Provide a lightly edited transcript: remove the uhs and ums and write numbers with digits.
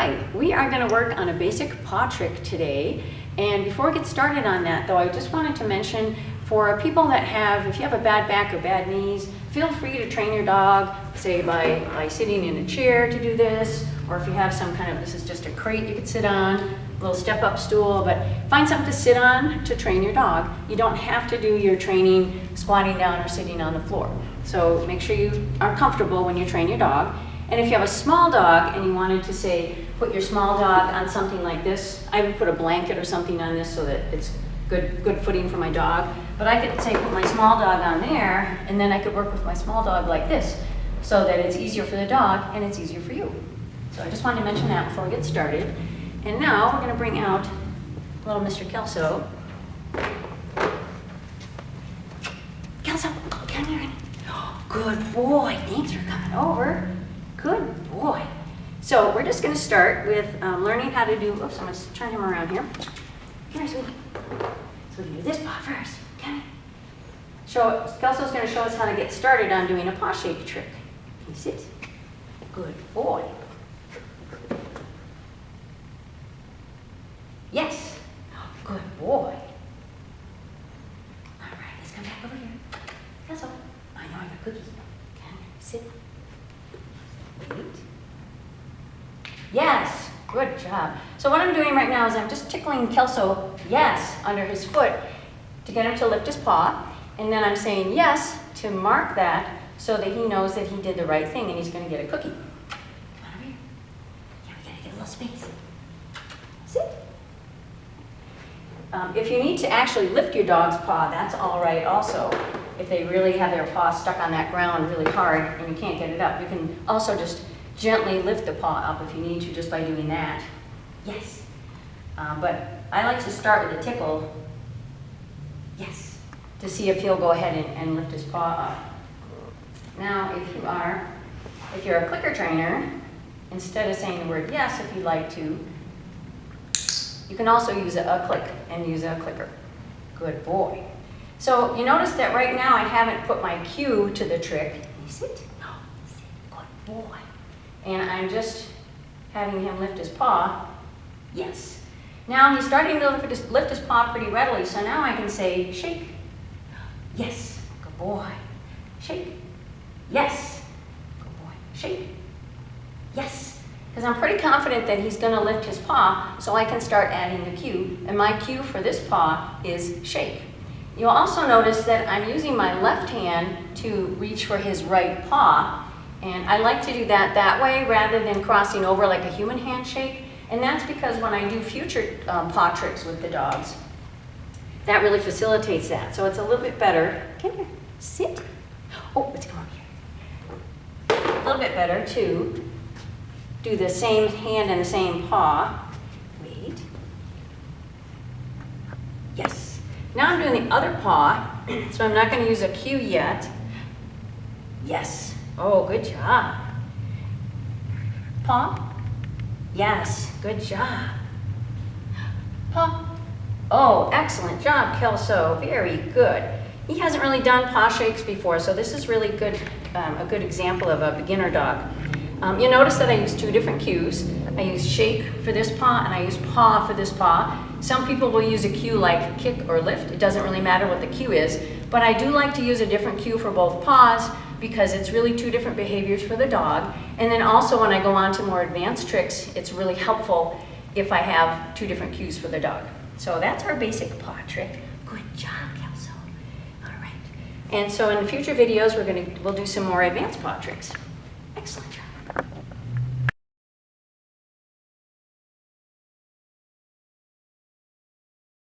Hi, we are going to work on a basic paw trick today. And before we get started on that though, I just wanted to mention for people that have, if you have a bad back or bad knees, feel free to train your dog, say by sitting in a chair to do this, or if you have some kind of, this is just a crate you could sit on, a little step-up stool, but find something to sit on to train your dog. You don't have to do your training squatting down or sitting on the floor. So make sure you are comfortable when you train your dog. And if you have a small dog and you wanted to say, put your small dog on something like this, I would put a blanket or something on this so that it's good footing for my dog. But I could say put my small dog on there, and then I could work with my small dog like this, so that it's easier for the dog and it's easier for you. So I just wanted to mention that before we get started. And now we're going to bring out little Mr. Kelso. Kelso, come here. Good boy. Thanks for coming over. Good boy. So we're just going to start with learning how to do, oops, I'm going to turn him around here. Here, sweetie. So we're going to do this paw first. Come here. Kelso's going to show us how to get started on doing a paw shake trick. Can you sit? Good boy. Yes. Good boy. All right, let's come back over here. Kelso, I know I got cookies. Come here, sit. Wait. Yes, good job. So what I'm doing right now is I'm just tickling Kelso, yes, under his foot to get him to lift his paw. And then I'm saying yes to mark that so that he knows that he did the right thing and he's going to get a cookie. Come on over here. Yeah, we got to get a little space. Sit. If you need to actually lift your dog's paw, that's all right also. If they really have their paw stuck on that ground really hard and you can't get it up, you can also just gently lift the paw up if you need to just by doing that. Yes. But I like to start with a tickle. Yes. To see if he'll go ahead and lift his paw up. Now, if you're a clicker trainer, instead of saying the word yes, if you'd like to, you can also use a click and use a clicker. Good boy. So you notice that right now I haven't put my cue to the trick. Can you sit? No, sit. Good boy. And I'm just having him lift his paw. Yes. Now he's starting to lift his paw pretty readily, so now I can say shake. Yes. Good boy. Shake. Yes. Good boy. Shake. Yes. Because I'm pretty confident that he's going to lift his paw, so I can start adding the cue. And my cue for this paw is shake. You'll also notice that I'm using my left hand to reach for his right paw. And I like to do that way rather than crossing over like a human handshake. And that's because when I do future paw tricks with the dogs, that really facilitates that. So it's a little bit better. Come here, sit. Oh, let's come over here. A little bit better to do the same hand and the same paw. Wait. Yes. Now I'm doing the other paw, so I'm not going to use a cue yet. Yes. Oh, good job. Paw. Yes, good job. Paw. Oh, excellent job, Kelso. Very good. He hasn't really done paw shakes before, so this is really good, a good example of a beginner dog. You notice that I use two different cues. I use shake for this paw and I use paw for this paw. Some people will use a cue like kick or lift. It doesn't really matter what the cue is, but I do like to use a different cue for both paws because it's really two different behaviors for the dog. And then also when I go on to more advanced tricks, it's really helpful if I have two different cues for the dog. So that's our basic paw trick. Good job, Kelso. All right. And so in future videos, we'll do some more advanced paw tricks. Excellent job.